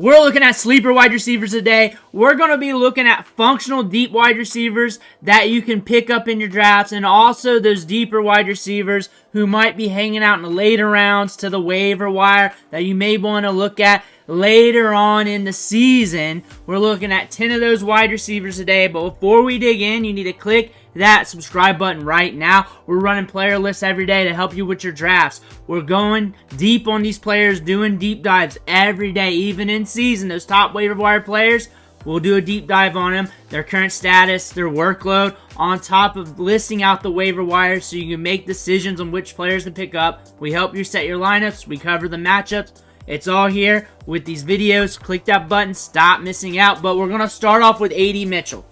We're looking at sleeper wide receivers today. We're going to be looking at functional deep wide receivers that you can pick up in your drafts, and also those deeper wide receivers who might be hanging out in the later rounds to the waiver wire that you may want to look at later on in the season. We're looking at 10 of those wide receivers today, but before we dig in, you need to click that subscribe button right now. We're running player lists every day to help you with your drafts. We're going deep on these players, doing deep dives every day, even in season. Those top waiver wire players, we'll do a deep dive on them, their current status, their workload, on top of listing out the waiver wire so you can make decisions on which players to pick up. We help you set your lineups. We cover the matchups. It's all here with these videos. Click that button. Stop missing out. But we're going to start off with AD Mitchell.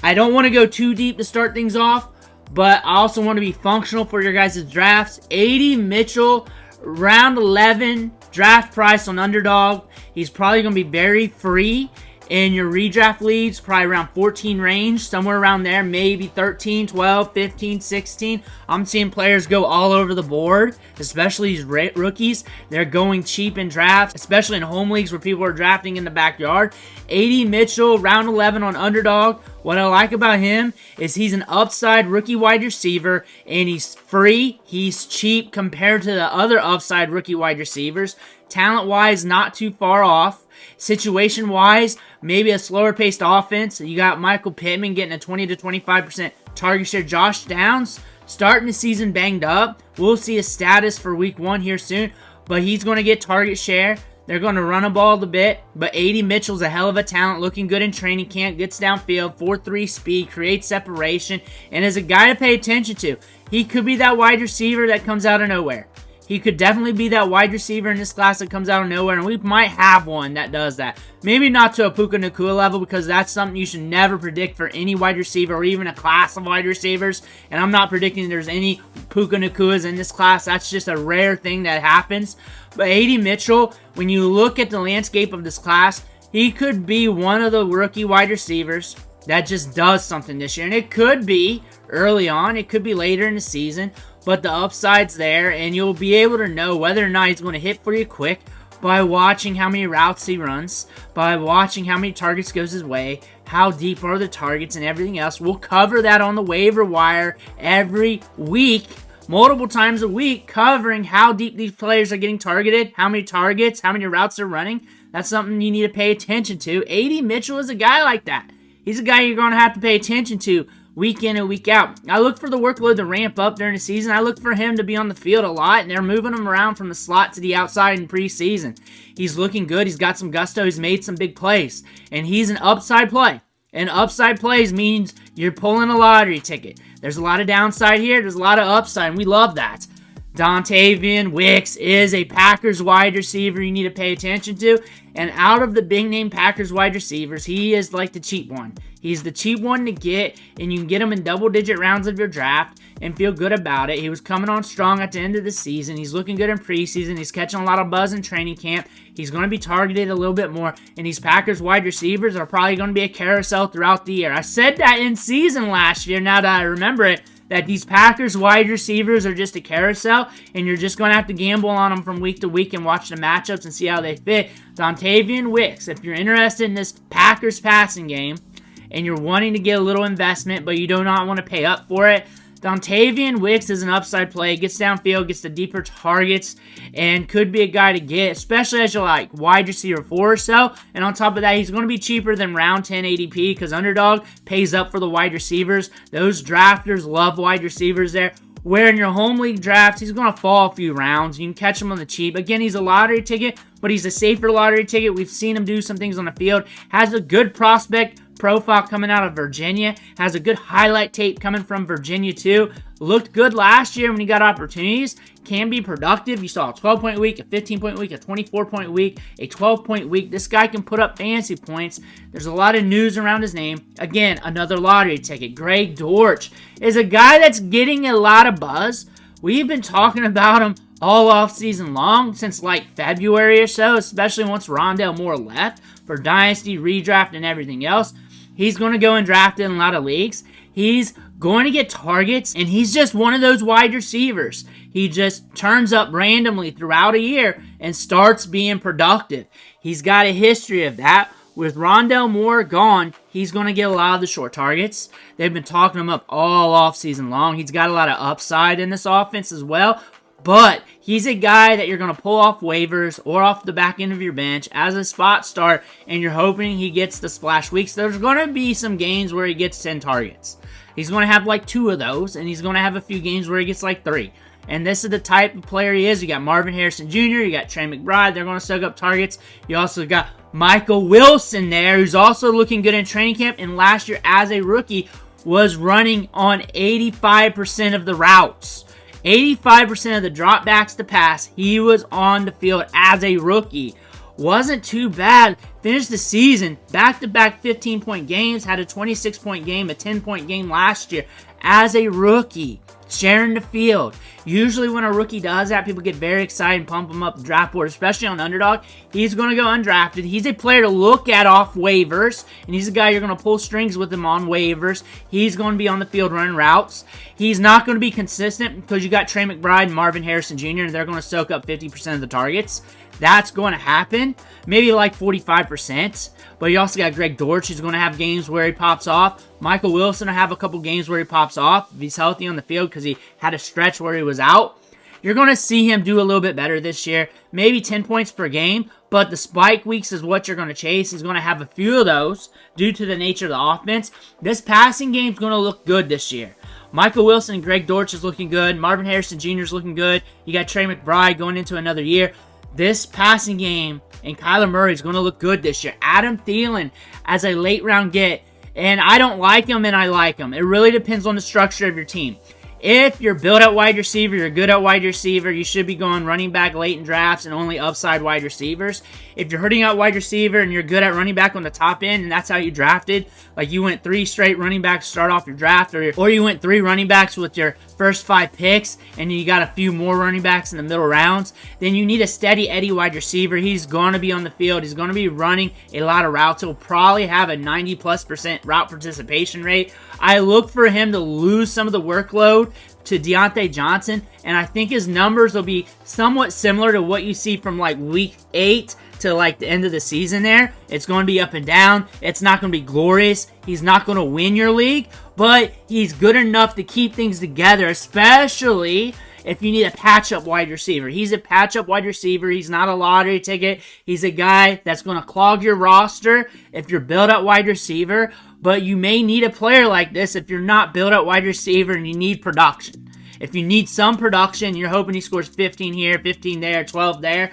I don't want to go too deep to start things off, but I also want to be functional for your guys' drafts. AD Mitchell, round 11, draft price on Underdog. He's probably going to be very free in your redraft leagues, probably around 14 range, somewhere around there, maybe 13, 12, 15, 16. I'm seeing players go all over the board, especially these rookies. They're going cheap in drafts, especially in home leagues where people are drafting in the backyard. AD Mitchell, round 11 on Underdog. What I like about him is he's an upside rookie wide receiver, and he's free. He's cheap compared to the other upside rookie wide receivers. Talent-wise, not too far off. Situation-wise, maybe a slower-paced offense. You got Michael Pittman getting a 20 to 25% target share. Josh Downs starting the season banged up. We'll see his status for week 1 here soon, but he's going to get target share. They're going to run a ball a bit, but AD Mitchell's a hell of a talent, looking good in training camp, gets downfield, 4.3 speed, creates separation, and is a guy to pay attention to. He could be that wide receiver that comes out of nowhere. He could definitely be that wide receiver in this class that comes out of nowhere, and we might have one that does that. Maybe not to a Puka Nacua level, because that's something you should never predict for any wide receiver or even a class of wide receivers, and I'm not predicting there's any Puka Nacuas in this class. That's just a rare thing that happens. But AD Mitchell, when you look at the landscape of this class, he could be one of the rookie wide receivers that just does something this year, and it could be early on, it could be later in the season, but the upside's there, and you'll be able to know whether or not he's going to hit for you quick by watching how many routes he runs, by watching how many targets goes his way, how deep are the targets, and everything else. We'll cover that on the waiver wire every week, multiple times a week, covering how deep these players are getting targeted, how many targets, how many routes they're running. That's something you need to pay attention to. AD Mitchell is a guy like that. He's a guy you're going to have to pay attention to week in and week out. I look for the workload to ramp up during the season. I look for him to be on the field a lot, and they're moving him around from the slot to the outside in preseason. He's looking good. He's got some gusto. He's made some big plays, and he's an upside play. And upside plays means you're pulling a lottery ticket. There's a lot of downside here. There's a lot of upside, and we love that. Dontavion, Wicks is a Packers wide receiver you need to pay attention to. And out of the big-name Packers wide receivers, he is like the cheap one. He's the cheap one to get, and you can get him in double-digit rounds of your draft and feel good about it. He was coming on strong at the end of the season. He's looking good in preseason. He's catching a lot of buzz in training camp. He's going to be targeted a little bit more, and these Packers wide receivers are probably going to be a carousel throughout the year. I said that in season last year, now that I remember it, that these Packers wide receivers are just a carousel, and you're just going to have to gamble on them from week to week and watch the matchups and see how they fit. Dontavion, Wicks, if you're interested in this Packers passing game and you're wanting to get a little investment but you do not want to pay up for it, Dontavion Wicks is an upside play, gets downfield, gets the deeper targets, and could be a guy to get, especially as you're like wide receiver 4 or so. And on top of that, he's going to be cheaper than round 10 ADP because Underdog pays up for the wide receivers. Those drafters love wide receivers there. Where in your home league draft, he's going to fall a few rounds. You can catch him on the cheap. Again, he's a lottery ticket, but he's a safer lottery ticket. We've seen him do some things on the field. Has a good prospect profile coming out of Virginia. Has a good highlight tape coming from Virginia too. Looked good last year when he got opportunities. Can be productive. You saw a 12-point week, a 15-point week, a 24-point week, a 12-point week. This guy can put up fantasy points. There's a lot of news around his name. Again, another lottery ticket. Greg Dortch is a guy that's getting a lot of buzz. We've been talking about him all off season long, since like February or so, especially once Rondale Moore left for Dynasty, redraft, and everything else. He's going to go and draft in a lot of leagues. He's going to get targets, and he's just one of those wide receivers. He just turns up randomly throughout a year and starts being productive. He's got a history of that. With Rondale Moore gone, he's going to get a lot of the short targets. They've been talking him up all offseason long. He's got a lot of upside in this offense as well. But he's a guy that you're going to pull off waivers or off the back end of your bench as a spot start, and you're hoping he gets the splash weeks. There's going to be some games where he gets 10 targets. He's going to have like 2 of those, and he's going to have a few games where he gets like 3. And this is the type of player he is. You got Marvin Harrison Jr., you got Trey McBride. They're going to soak up targets. You also got Michael Wilson there, who's also looking good in training camp, and last year as a rookie was running on 85% of the routes. 85% of the dropbacks to pass, he was on the field as a rookie. Wasn't too bad. Finished the season back-to-back 15-point games, had a 26-point game, a 10-point game last year as a rookie, sharing the field. Usually when a rookie does that, people get very excited and pump him up the draft board, especially on Underdog. He's going to go undrafted. He's a player to look at off waivers, and he's a guy you're going to pull strings with him on waivers. He's going to be on the field running routes. He's not going to be consistent because you got Trey McBride and Marvin Harrison Jr., and they're going to soak up 50% of the targets. That's going to happen. Maybe like 45%. But you also got Greg Dortch, who's going to have games where he pops off. Michael Wilson will have a couple games where he pops off if he's healthy on the field because he had a stretch where he was out. You're going to see him do a little bit better this year. Maybe 10 points per game, but the spike weeks is what you're going to chase. He's going to have a few of those due to the nature of the offense. This passing game is going to look good this year. Michael Wilson and Greg Dortch is looking good. Marvin Harrison Jr. is looking good. You got Trey McBride going into another year. This passing game and Kyler Murray is going to look good this year. Adam Thielen as a late round get, and I don't like him and I like him. It really depends on the structure of your team. If you're built at wide receiver, you're good at wide receiver, you should be going running back late in drafts and only upside wide receivers. If you're hurting out wide receiver and you're good at running back on the top end and that's how you drafted, like you went 3 straight running backs to start off your draft, or you went 3 running backs with your first 5 picks and you got a few more running backs in the middle rounds, then you need a steady Eddie wide receiver. He's going to be on the field. He's going to be running a lot of routes. He'll probably have a 90+% route participation rate. I look for him to lose some of the workload to Deontay Johnson, and I think his numbers will be somewhat similar to what you see from like week 8 to like the end of the season there. It's going to be up and down. It's not going to be glorious. He's not going to win your league, but he's good enough to keep things together, especially if you need a patch-up wide receiver. He's a patch-up wide receiver. He's not a lottery ticket. He's a guy that's going to clog your roster if you're built at wide receiver, but you may need a player like this if you're not built at wide receiver and you need production. If you need some production, you're hoping he scores 15 here, 15 there, 12 there,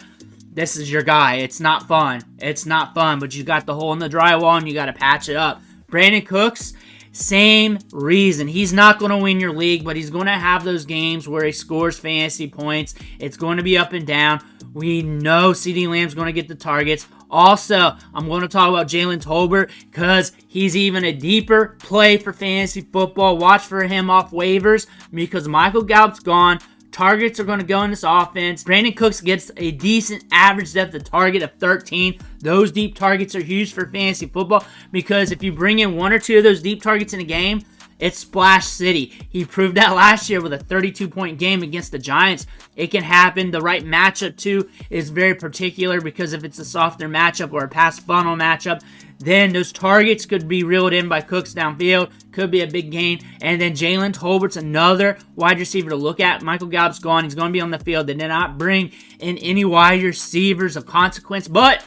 this is your guy. It's not fun. It's not fun, but you got the hole in the drywall and you got to patch it up. Brandin Cooks, same reason. He's not going to win your league, but he's going to have those games where he scores fantasy points. It's going to be up and down. We know CeeDee Lamb's going to get the targets. Also, I'm going to talk about Jalen Tolbert because he's even a deeper play for fantasy football. Watch for him off waivers because Michael Gallup's gone. Targets are going to go in this offense. Brandin Cooks gets a decent average depth of target of 13. Those deep targets are huge for fantasy football because if you bring in 1 or 2 of those deep targets in a game, it's Splash City. He proved that last year with a 32-point game against the Giants. It can happen. The right matchup, too, is very particular because if it's a softer matchup or a pass funnel matchup, then those targets could be reeled in by Cooks downfield. Could be a big gain. And then Jalen Tolbert's another wide receiver to look at. Michael Gallup's gone. He's going to be on the field. They did not bring in any wide receivers of consequence. But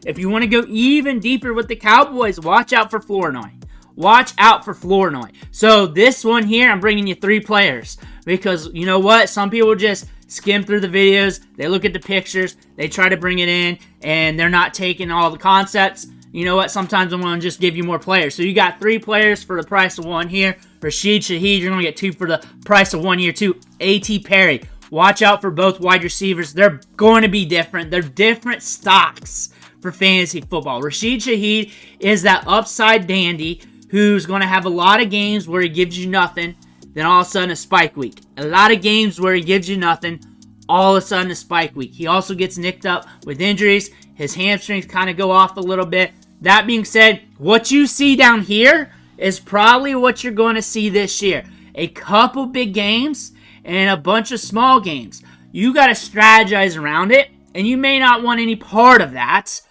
if you want to go even deeper with the Cowboys, watch out for Flournoy. Watch out for Flournoy. So this one here, I'm bringing you 3 players. Because you know what? Some people just skim through the videos. They look at the pictures. They try to bring it in. And they're not taking all the concepts. You know what? Sometimes I'm going to just give you more players. So you got 3 players for the price of 1 here. Rashid, Shaheed, you're going to get 2 for the price of 1 here too. A.T. Perry. Watch out for both wide receivers. They're going to be different. They're different stocks for fantasy football. Rashid Shaheed is that upside dandy who's going to have a lot of games where he gives you nothing, then all of a sudden a spike week. A lot of games where he gives you nothing, all of a sudden a spike week. He also gets nicked up with injuries. His hamstrings kind of go off a little bit. That being said, what you see down here is probably what you're going to see this year. A couple big games and a bunch of small games. You got to strategize around it, And you may not want any part of that,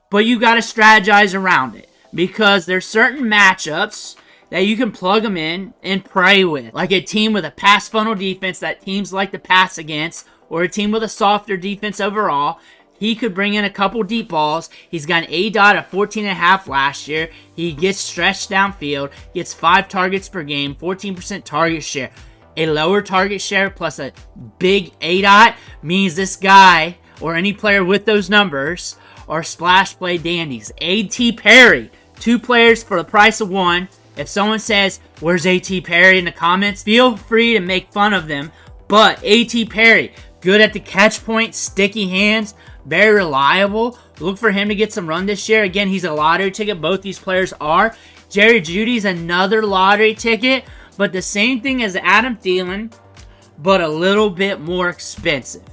but you got to strategize around it. Because there's certain matchups that you can plug them in and pray with. Like a team with a pass funnel defense that teams like to pass against, or a team with a softer defense overall. He could bring in a couple deep balls. He's got an A-dot of 14.5 last year. He gets stretched downfield, gets 5 targets per game, 14% target share. A lower target share plus a big A-dot means this guy, or any player with those numbers, are splash play dandies. A.T. Perry, 2 players for the price of 1. If someone says, where's A.T. Perry in the comments, feel free to make fun of them. But A.T. Perry, good at the catch point, sticky hands, very reliable. Look for him to get some run this year. Again, he's a lottery ticket. Both these players are. Jerry Jeudy's another lottery ticket. But the same thing as Adam Thielen, but a little bit more expensive.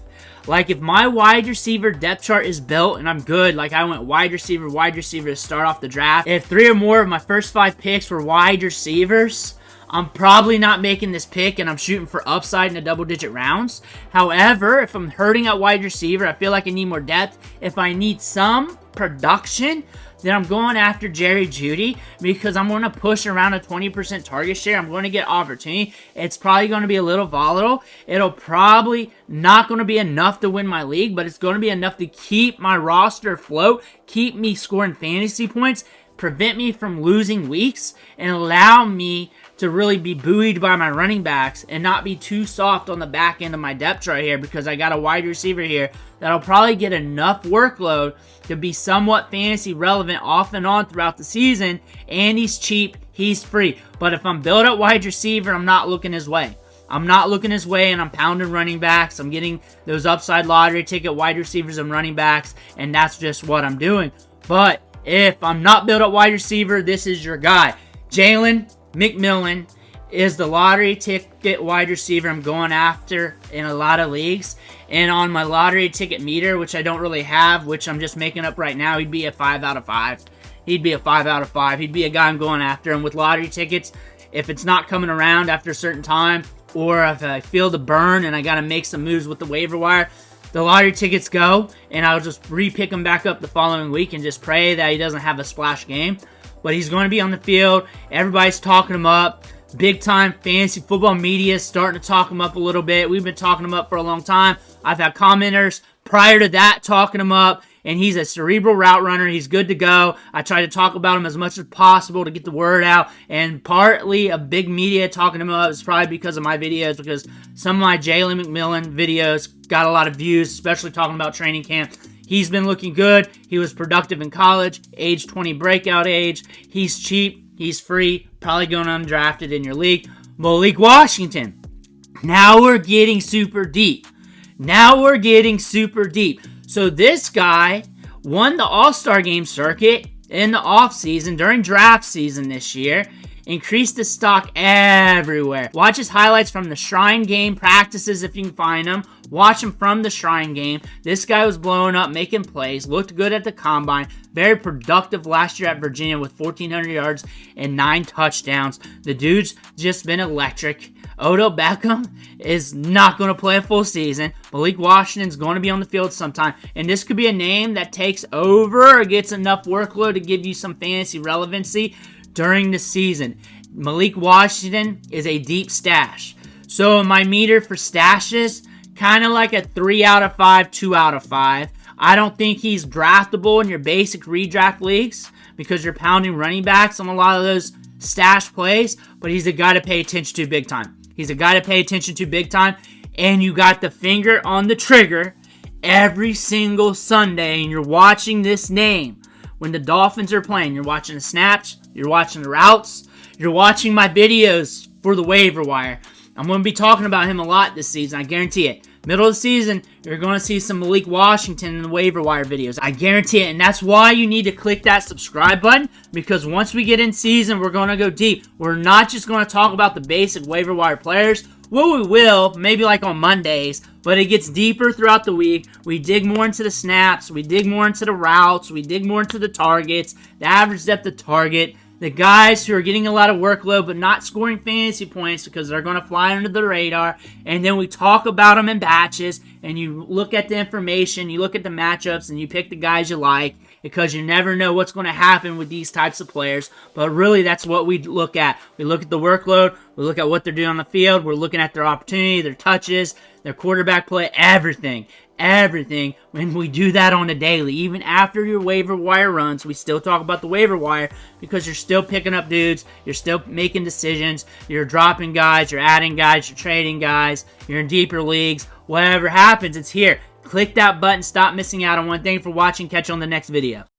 Like, if my wide receiver depth chart is built and I'm good, like I went wide receiver to start off the draft. If 3 or more of my first 5 picks were wide receivers, I'm probably not making this pick and I'm shooting for upside in the double-digit rounds. However, if I'm hurting at wide receiver, I feel like I need more depth. If I need some production, then I'm going after Jerry Jeudy because I'm going to push around a 20% target share. I'm going to get opportunity. It's probably going to be a little volatile. It'll probably not going to be enough to win my league, but it's going to be enough to keep my roster afloat, keep me scoring fantasy points, prevent me from losing weeks, and allow me to really be buoyed by my running backs and not be too soft on the back end of my depth chart here because I got a wide receiver here that'll probably get enough workload to be somewhat fantasy relevant off and on throughout the season, and he's cheap, he's free. But if I'm built at wide receiver, I'm not looking his way. I'm not looking his way, and I'm pounding running backs. I'm getting those upside lottery ticket wide receivers and running backs, and that's just what I'm doing. But if I'm not built at wide receiver, this is your guy. Jalen McMillan is the lottery ticket wide receiver I'm going after in a lot of leagues. And on my lottery ticket meter, which I don't really have, which I'm just making up right now, he'd be a 5 out of 5. He'd be a 5 out of 5. He'd be a guy I'm going after. And with lottery tickets, if it's not coming around after a certain time, or if I feel the burn and I got to make some moves with the waiver wire, the lottery tickets go, and I'll just re-pick him back up the following week and just pray that he doesn't have a splash game. But he's going to be on the field. Everybody's talking him up. Big time fantasy football media is starting to talk him up a little bit. We've been talking him up for a long time. I've had commenters prior to that talking him up, and he's a cerebral route runner. He's good to go. I try to talk about him as much as possible to get the word out, and partly a big media talking him up is probably because of my videos, because some of my Jalen McMillan videos got a lot of views, especially talking about training camp. He's been looking good. He was productive in college, age 20 breakout age. He's cheap. He's free. Probably going undrafted in your league. Malik Washington. Now we're getting super deep. So this guy won the All-Star Game circuit in the offseason during draft season this year. Increased his stock everywhere. Watch his highlights from the Shrine Game practices if you can find them. Watch him from the Shrine Game. This guy was blowing up, making plays, looked good at the Combine. Very productive last year at Virginia with 1,400 yards and 9 touchdowns. The dude's just been electric. Odell Beckham is not going to play a full season. Malik Washington's going to be on the field sometime. And this could be a name that takes over or gets enough workload to give you some fantasy relevancy during the season. Malik Washington is a deep stash. So my meter for stashes, kind of like a 3 out of 5, 2 out of 5. I don't think he's draftable in your basic redraft leagues because you're pounding running backs on a lot of those stash plays, but he's a guy to pay attention to big time. And you got the finger on the trigger every single Sunday, and you're watching this name when the Dolphins are playing. You're watching the snaps, you're watching the routes, you're watching my videos for the waiver wire. I'm going to be talking about him a lot this season, I guarantee it. Middle of the season, you're going to see some Malik Washington in the waiver wire videos. I guarantee it, and that's why you need to click that subscribe button, because once we get in season, we're going to go deep. We're not just going to talk about the basic waiver wire players. Well, we will, maybe like on Mondays, but it gets deeper throughout the week. We dig more into the snaps, we dig more into the routes, we dig more into the targets, the average depth of target, the guys who are getting a lot of workload but not scoring fantasy points because they're going to fly under the radar. And then we talk about them in batches, and you look at the information, you look at the matchups, and you pick the guys you like, because you never know what's going to happen with these types of players. But really, that's what we look at. We look at the workload, we look at what they're doing on the field, we're looking at their opportunity, their touches, their quarterback play, everything. Everything. When we do that on a daily, even after your waiver wire runs, we still talk about the waiver wire, because you're still picking up dudes, you're still making decisions, you're dropping guys, you're adding guys, you're trading guys, you're in deeper leagues. Whatever happens, it's here. Click that button. Stop missing out on one. Thank you for watching. Catch you on the next video.